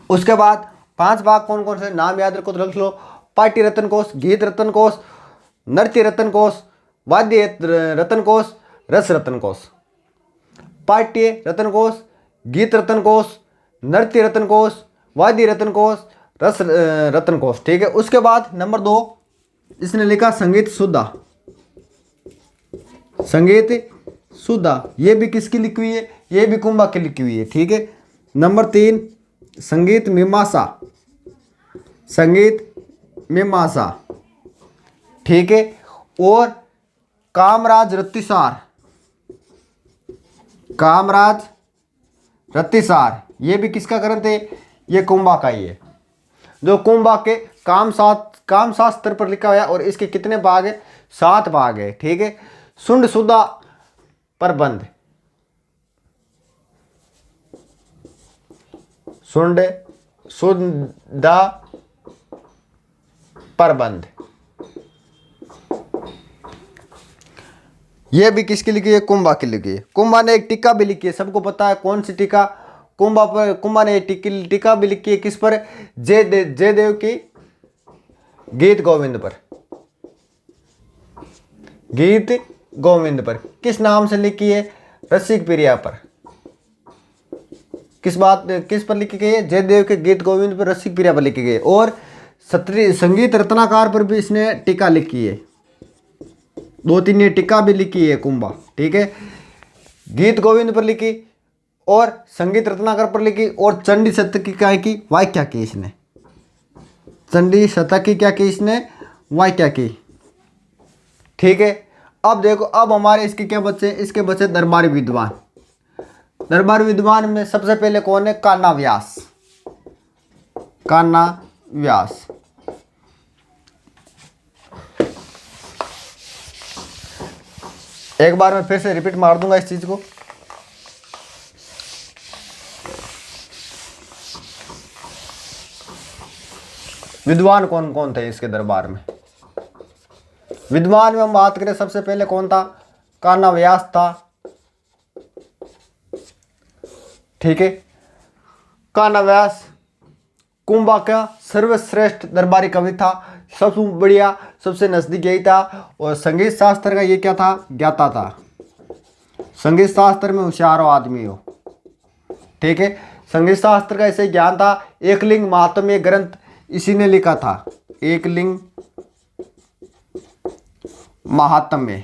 उसके बाद 5 भाग कौन कौन से? नाम याद रखो तो रख लो। पाटी रत्न कोश, गीत रत्न कोश, नृत्य रत्न कोश, वाद्य रत्न कोश, रस रत्न कोश। पाट्य रत्न कोश, गीत रत्न कोश, नृत्य रत्न कोश, वाद्य रत्न कोश, रस रत्न कोश। ठीक है, उसके बाद नंबर 2 इसने लिखा संगीत सुधा। संगीत सुधा ये भी किसकी लिखी हुई है? ये भी कुंभा की लिखी हुई है। ठीक है, नंबर 3 संगीत मीमांसा। संगीत मीमांसा। ठीक है, और कामराज रत्तिसार। कामराज रत्तिसार ये भी किसका ग्रंथ है? ये कुंभा का ही है, जो कुंभा के काम शास्त्र पर लिखा हुआ है। और इसके कितने भाग है? 7 भाग है। ठीक है, सुंड सुधा प्रबंध, सुंड सुधा प्रबंध ये भी किसकी लिखी है? कुंभा की लिखी है। कुंभा ने एक टीका भी लिखी है। सबको पता है कौन सी टीका? कुंभा ने टीका भी लिखी है किस पर, जयदेव की गीत गोविंद पर, गीत गोविंद पर किस नाम से लिखी है, रसिक प्रिया पर। किस पर लिखी गई है, जयदेव के गीत गोविंद पर, रसिक प्रिया पर लिखी गई है। और संगीत रत्नाकर पर भी इसने टीका लिखी है, 2-3 ये टीका भी लिखी है कुंभा, ठीक है। गीत गोविंद पर लिखी और संगीत रत्नाकर पर लिखी और चंडी शतक की क्या की व्याख्या की इसने, चंडी शतक की क्या की इसने व्याख्या की, ठीक है। अब देखो, अब हमारे इसके क्या बचे, इसके बचे दरबारी विद्वान। दरबारी विद्वान में सबसे पहले कौन है, कान्हा व्यास। कान्हा व्यास, एक बार मैं फिर से रिपीट मार दूंगा इस चीज को। विद्वान कौन कौन थे इसके दरबार में, विद्वान में हम बात करें सबसे पहले कौन था, कान्हा व्यास था, ठीक है। कान्हा व्यास कुंभा का सर्वश्रेष्ठ दरबारी कवि था, सबसे बढ़िया, सबसे नजदीक यही था। और संगीत शास्त्र का ये क्या था, ज्ञाता था, संगीत शास्त्र में होशियार आदमी हो, ठीक है। संगीत शास्त्र का ऐसे ज्ञान था। एकलिंग महात्म्य ग्रंथ इसी ने लिखा था, एकलिंग महात्म्य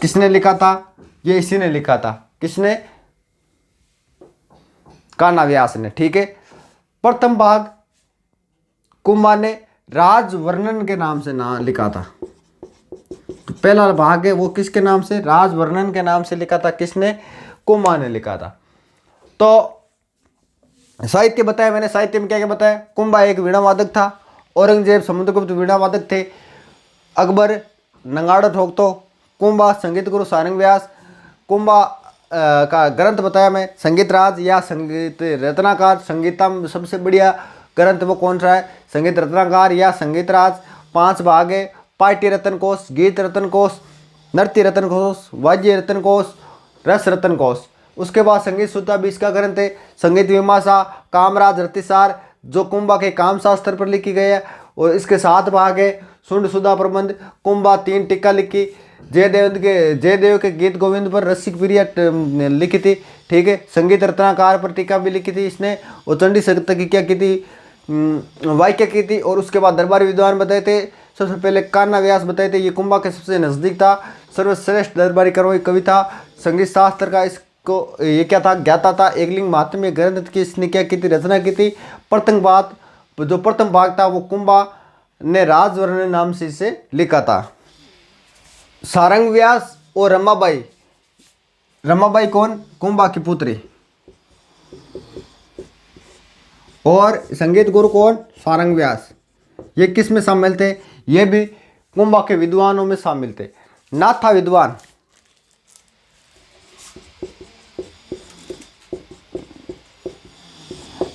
किसने लिखा था, ये इसी ने लिखा था, किसने, कान्हा व्यास ने, ठीक है। प्रथम भाग कुंभा ने राज वर्णन के नाम से नाम लिखा था, तो पहला भाग है वो किसके नाम से, राज वर्णन के नाम से लिखा था, किसने, कुंभा ने लिखा था। तो साहित्य बताया मैंने, साहित्य में क्या क्या बताया, कुंभा एक वीणा वादक था, औरंगजेब समुद्रगुप्त वीणा वादक थे, अकबर नगाड़ा ठोकतो, कुंभा संगीत गुरु सारंग व्यास। कुंभा का ग्रंथ बताया मैं, संगीत राज या संगीत रत्नाकर, संगीतम सबसे बढ़िया ग्रंथ वो कौन सा है, संगीत रत्नाकर या संगीत राज। 5 भाग है, पार्टी रत्न कोश, गीत रत्न कोश, नृत्य रत्न कोश, वाद्य रत्न कोश, रस रत्न कोश। उसके बाद संगीत सुधा 20 का ग्रंथ है, संगीत मीमांसा, कामराज रतिसार जो कुंभा के काम शास्त्र पर लिखी गई है, और इसके 7 भाग है। सुंड सुधा प्रबंध, कुंभा 3 टीका लिखी, जयदेव के गीत गोविंद पर रसिक प्रिया लिखी थी, ठीक है। संगीत रत्नाकर पर टीका भी लिखी थी इसने, और चंडी शतक की क्या की थी, वाक्य की थी। और उसके बाद दरबारी विद्वान बताए थे, सबसे पहले कान्हा व्यास बताए थे, ये कुंभा के सबसे नजदीक था, सर्वश्रेष्ठ दरबारी कवि था। संगीत शास्त्र का इसको ये क्या था, ज्ञाता था। एकलिंग महात्म्य ग्रंथ की इसने क्या की थी, रचना की थी। प्रथम भाग था वो कुंभा ने राजवर्णन नाम से इसे लिखा था। सारंग व्यास और रमाबाई, रमाबाई कौन, कुंभा की पुत्री, और संगीत गुरु कौन, सारंग व्यास। ये किस में शामिल थे, ये भी कुंभा के विद्वानों में शामिल थे। नाथा विद्वान,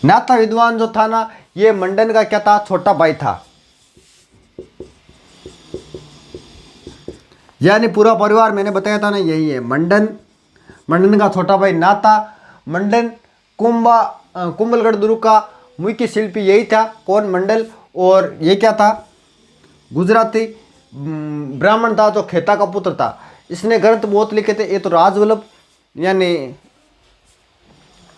नाथा विद्वान जो था ना, ये मंडन का क्या था, छोटा भाई था, यानी पूरा परिवार मैंने बताया था ना यही है। मंडन का छोटा भाई नाथा। मंडन कुंभलगढ़ दुर्ग का मुख्य शिल्पी यही था, कौन, मंडल। और ये क्या था, गुजराती ब्राह्मण था जो खेता का पुत्र था। इसने ग्रंथ बहुत लिखे थे, ये तो राजवल्लभ यानी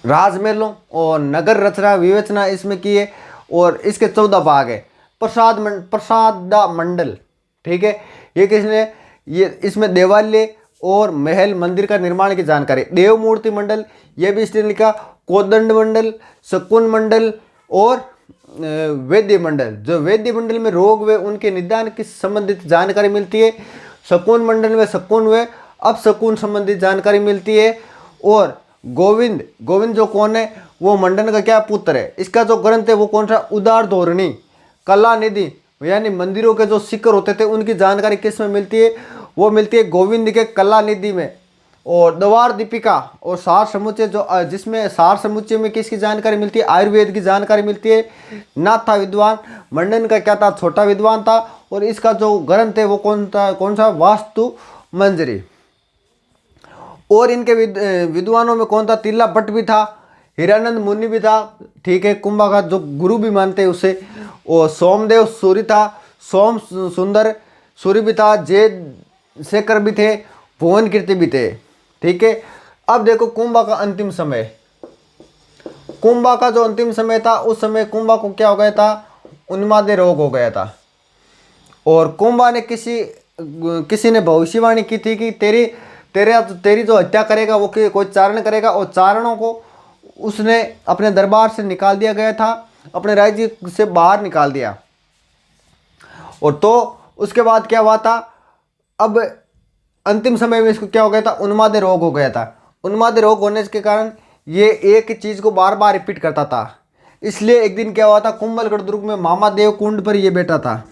राजमहलों और नगर रचना विवेचना इसमें की है। और इसके 14 भाग है। प्रसादा मंडल, ठीक है। ये किसने, ये इसमें देवालय और महल मंदिर का निर्माण की जानकारी। देव मूर्ति मंडल, ये भी इसने लिखा। कोदंड मंडल, शकुन मंडल और वैद्य मंडल। जो वैद्य मंडल में रोग व उनके निदान की संबंधित जानकारी मिलती है। शकुन मंडल में शकुन व अपशकुन संबंधित जानकारी मिलती है। और गोविंद जो कौन है, वो मंडन का क्या पुत्र है। इसका जो ग्रंथ है वो कौन सा, उदार धोरणी, कला निधि, यानी मंदिरों के जो शिखर होते थे उनकी जानकारी किस में मिलती है, वो मिलती है गोविंद के कला निधि में। और द्वार दीपिका और सार समुच्चय, जो जिसमें सार समुच्चय में किसकी जानकारी मिलती है, आयुर्वेद की जानकारी मिलती है। नाथा विद्वान, मंडन का क्या था, छोटा विद्वान था। और इसका जो ग्रंथ है वो कौन सा, वास्तु मंजरी। और इनके विद्वानों में कौन था? तिल्ला भट्ट भी था, हिरानंद मुनि भी था, ठीक है, कुंभा का जो गुरु भी मानते हैं उसे। और सोमदेव सूरी था, सोम सुंदर सूरी भी था, जय शेखर भी थे, भुवन कीर्ति भी थे, ठीक है। अब देखो कुंभा का अंतिम समय, कुंभा का जो अंतिम समय था, उस समय कुंभा को क्या हो गया था? उन्माद रोग हो गया था। और कुंभा ने किसी ने भविष्यवाणी की थी कि तेरी जो हत्या करेगा वो कोई चारण करेगा, और चारणों को उसने अपने दरबार से निकाल दिया गया था, अपने राज्य से बाहर निकाल दिया। और तो उसके बाद क्या हुआ था? अब अंतिम समय में इसको क्या हो गया था? उन्माद रोग हो गया था। उन्माद रोग होने के कारण ये एक चीज को बार बार रिपीट करता था। इसलिए एक दिन क्या हुआ था? कुंभलगढ़ दुर्ग में मामा देव कुंड पर ये बैठा था,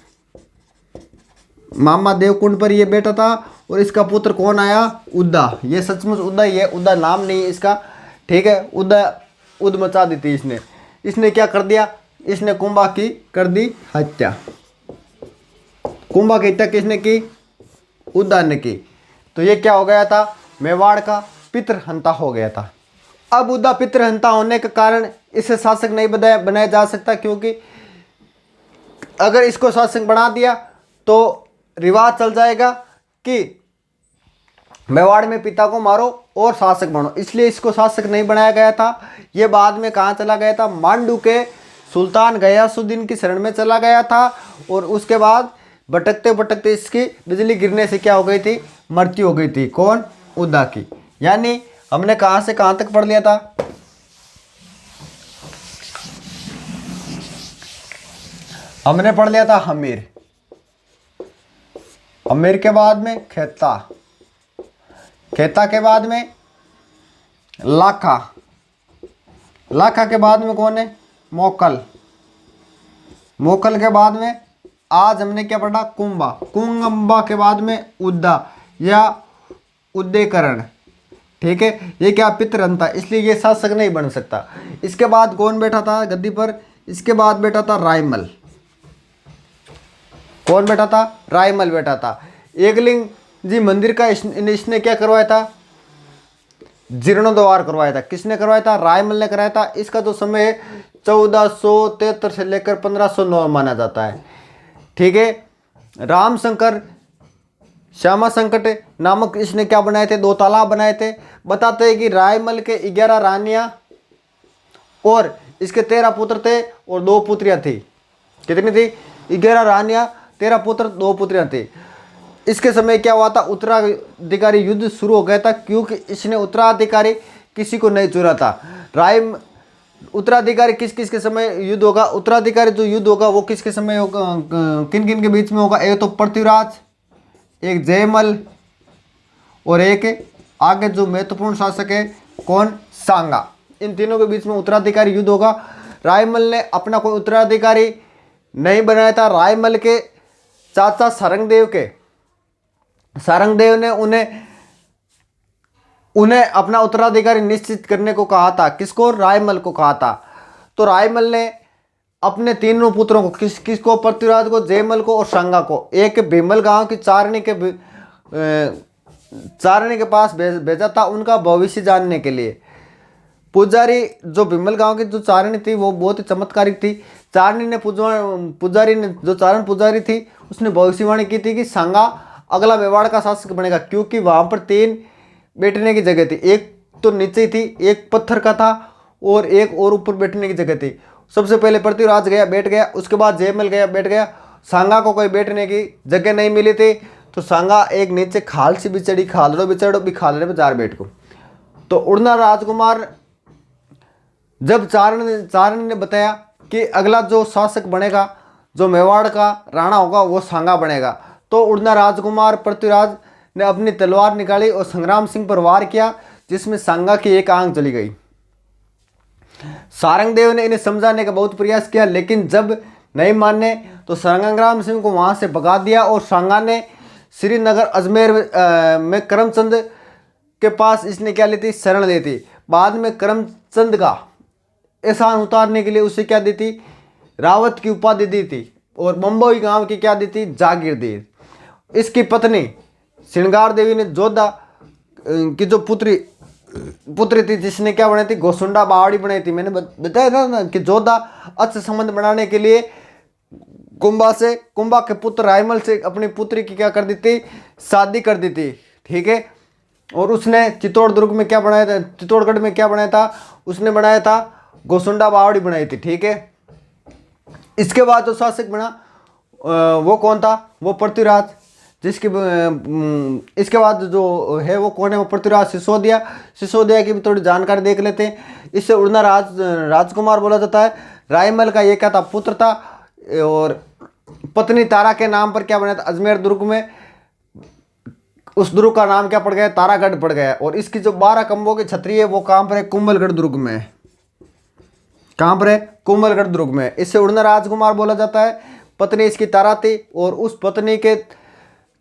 मामा देव कुंड पर ये बैठा था। और इसका पुत्र कौन आया? उद्दा। ये सचमुच उद्दा ही है, उद्दा नाम नहीं है इसका, ठीक है। उद मचा दी थी इसने। इसने क्या कर दिया? इसने कुंभा की कर दी हत्या। कुंभा की हत्या किसने की? उद्दा ने की। तो ये क्या हो गया था? मेवाड़ का पितृहंता हो गया था। अब उद्दा पितृहंता होने के कारण इसे शासक नहीं बनाया जा सकता, क्योंकि अगर इसको शासक बना दिया तो रिवाज चल जाएगा कि मेवाड़ में पिता को मारो और शासक बनो। इसलिए इसको शासक नहीं बनाया गया था। ये बाद में कहाँ चला गया था? मांडू के सुल्तान गयासुद्दीन की शरण में चला गया था। और उसके बाद भटकते भटकते इसकी बिजली गिरने से क्या हो गई थी? मृत्यु हो गई थी। कौन? उद्दा की। यानी हमने कहाँ से कहाँ तक पढ़ लिया था? हमने पढ़ लिया था हमीर, हमीर के बाद में खेता, खेता के बाद में लाखा, लाखा के बाद में कौन है? मोकल, मोकल के बाद में आज हमने क्या पढ़ा? कुंभा, कुंभा के बाद में उद्दा या उद्देकरण, ठीक है। ये क्या? पितृहंता, इसलिए ये शासक नहीं बन सकता। इसके बाद कौन बैठा था गद्दी पर? इसके बाद बैठा था रायमल। कौन बैठा था? रायमल बैठा था। एकलिंग जी मंदिर का इसने क्या करवाया था? जीर्णोद्धार करवाया था। किसने करवाया था? रायमल ने कराया था। इसका जो समय है 1473 से लेकर 1509 माना जाता है, ठीक है। रामशंकर श्यामा संकट नामक इसने क्या बनाए थे? 2 तालाब बनाए थे। बताते हैं कि रायमल के 11 रानियां और इसके 13 पुत्र थे और 2 पुत्रियां थी। कितनी थी? 11 रानियां, 13 पुत्र, 2 पुत्रियां थी। इसके समय क्या हुआ था? उत्तराधिकारी युद्ध शुरू हो गया था, क्योंकि इसने उत्तराधिकारी किसी को नहीं चुना था। उत्तराधिकारी किस किस के समय युद्ध होगा? उत्तराधिकारी जो युद्ध होगा वो किसके समय होगा? किन किन के बीच में होगा? एक तो पृथ्वीराज, एक जयमल, और एक आगे जो महत्वपूर्ण शासक है कौन? सांगा। इन तीनों के बीच में उत्तराधिकारी युद्ध होगा। रायमल ने अपना कोई उत्तराधिकारी नहीं बनाया था। रायमल के चाचा सारंगदेव ने उन्हें अपना उत्तराधिकारी निश्चित करने को कहा था। किसको? रायमल को कहा था। तो रायमल ने अपने तीनों पुत्रों को किसको? पृथ्वीराज को, जयमल को और सांगा को एक भीमल गांव की चारणी के पास भेजा था, उनका भविष्य जानने के लिए। पुजारी जो भीमल गांव की जो चारणी थी वो बहुत ही चमत्कारिक थी। चारणी ने पुजारी ने जो चारण पुजारी थी उसने भविष्यवाणी की थी कि सांगा अगला मेवाड़ का शासक बनेगा, क्योंकि वहां पर 3 बैठने की जगह थी। एक तो नीचे थी, एक पत्थर का था और एक और ऊपर बैठने की जगह थी। सबसे पहले पृथ्वीराज गया, बैठ गया। उसके बाद जयमल गया, बैठ गया। सांगा को कोई बैठने की जगह नहीं मिली थी, तो सांगा एक नीचे खाल सी बिचड़ी, खालड़ो बिचड़ो भी खालड़े में जार बैठ को। तो उड़ना राजकुमार जब चारण ने बताया कि अगला जो शासक बनेगा, जो मेवाड़ का राणा होगा, वो सांगा बनेगा, तो उड़ना राजकुमार पृथ्वीराज ने अपनी तलवार निकाली और संग्राम सिंह पर वार किया, जिसमें सांगा की एक आंख जली गई। सारंगदेव ने इन्हें समझाने का बहुत प्रयास किया, लेकिन जब नहीं माने तो संग्राम सिंह को वहां से भगा दिया और सांगा ने श्रीनगर अजमेर में करमचंद के पास इसने क्या ली थी? शरण ली थी। बाद में करमचंद का एहसान उतारने के लिए उसे क्या दी थी? रावत की उपाधि दी थी और बम्बई गांव की क्या दी थी? जागीर दी। इसकी पत्नी श्रृंगार देवी ने जोधा की जो पुत्री थी, जिसने क्या बनाई थी, गोसुंडा बावड़ी बनाई थी। मैंने बताया था ना कि जोधा अच्छे संबंध बनाने के लिए कुंभा के पुत्र रायमल से अपनी पुत्री की क्या कर दी थी, शादी कर दी थी। ठीक है। और उसने चित्तौड़गढ़ में क्या बनाया था, उसने बनाया था गोसुंडा बावड़ी बनाई थी। ठीक है। इसके बाद जो शासक बना वो कौन था, वो पृथ्वीराज। जिसकी इसके बाद जो है वो कौन है, वो पृथ्वीराज सिसोदिया की भी थोड़ी जानकारी देख लेते हैं। इससे उड़ना राजकुमार बोला जाता है। रायमल का ये क्या था, पुत्र था। और पत्नी तारा के नाम पर क्या बना था, अजमेर दुर्ग में उस दुर्ग का नाम क्या पड़ गया, तारागढ़ पड़ गया। और इसकी जो 12 खंभों की छतरी है वो कहाँ पर है, कुंभलगढ़ दुर्ग में। कहाँ पर है, कुंभलगढ़ दुर्ग में। इससे उड़ना राजकुमार बोला जाता है। पत्नी इसकी तारा थी और उस पत्नी के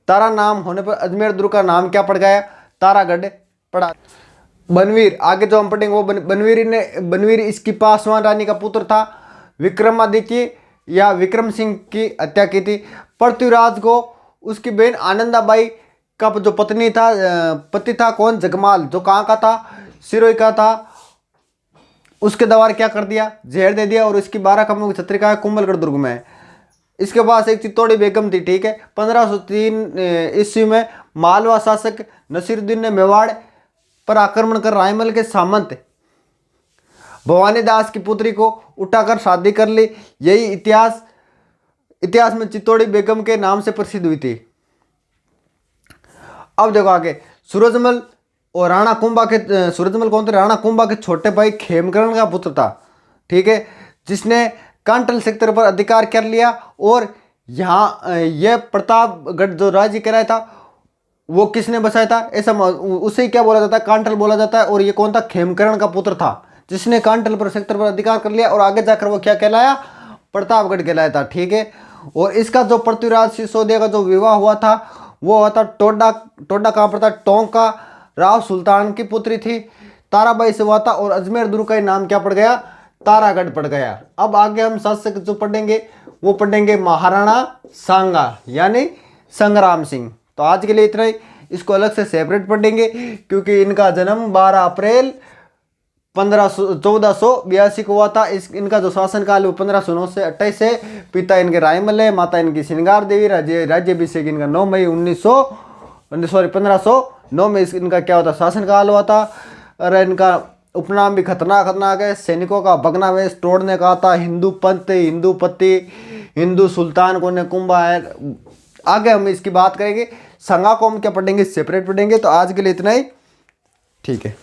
तारा नाम होने पर अजमेर दुर्ग का नाम क्या पड़ गया, तारागढ़ पड़ा। बनवीर, आगे जो हम पढ़ेंगे वो बनवीर इसकी पासवान रानी का पुत्र था। विक्रमादित्य या विक्रम सिंह की हत्या की थी। पृथ्वीराज को उसकी बहन आनंदाबाई का जो पति था कौन, जगमाल, जो कहाँ का था, सिरोही का था। उसके द्वारा क्या कर दिया, जहर दे दिया। और इसकी 12 खंभों की छतरी का कुंभलगढ़ दुर्ग में है। इसके पास एक चित्तौड़ी बेगम थी। ठीक है। 1503 ईस्वी में मालवा शासक नसीरुद्दीन ने मेवाड़ पर आक्रमण कर रायमल के सामंत भवानी दास की पुत्री को उठाकर शादी कर ली। यही इतिहास में चित्तौड़ी बेगम के नाम से प्रसिद्ध हुई थी। अब देखो आगे, सूरजमल और राणा कुंभा के, सूरजमल कौन थे, राणा कुंभा के छोटे भाई खेमकरण का पुत्र था। ठीक है। जिसने कांटल सेक्टर पर अधिकार कर लिया। और यहाँ यह प्रतापगढ़ जो राज्य कराया था वो किसने बसाया था, ऐसा उसे क्या बोला जाता है, कांटल बोला जाता है। और ये कौन था, खेमकरण का पुत्र था, जिसने कांटल पर सेक्टर पर अधिकार कर लिया। और आगे जाकर वो क्या कहलाया, प्रतापगढ़ कहलाया था। ठीक है। और इसका जो पृथ्वीराज सिसोदिया का जो विवाह हुआ था वो हुआ था टोडा कहाँ पर था, टोंक का राव सुल्तान की पुत्री थी ताराबाई से हुआ था। और अजमेर दुर्ग का नाम क्या पड़ गया, तारागढ़ पड़ गया। अब आगे हम शासक जो पढ़ेंगे वो पढ़ेंगे महाराणा सांगा यानी संग्राम सिंह। तो आज के लिए इतना ही। इसको अलग से सेपरेट पढ़ेंगे क्योंकि इनका जन्म 12 अप्रैल 1482 को हुआ था। इनका जो शासनकाल वो 1509 से 28 है। पिता इनके रायमल है, माता इनकी श्रृंगार देवी। राज्याभिषेक इनका 9 मई 1509 में इनका क्या होता, शासनकाल हुआ था। और इनका उपनाम भी खतरनाक है। सैनिकों का भगनावेश तोड़ने का था, हिंदू पंथ, हिंदू पति, हिंदू सुल्तान को ने कुंभा है। आगे हम इसकी बात करेंगे। संगा को हम क्या पढ़ेंगे, सेपरेट पढ़ेंगे। तो आज के लिए इतना ही, ठीक है।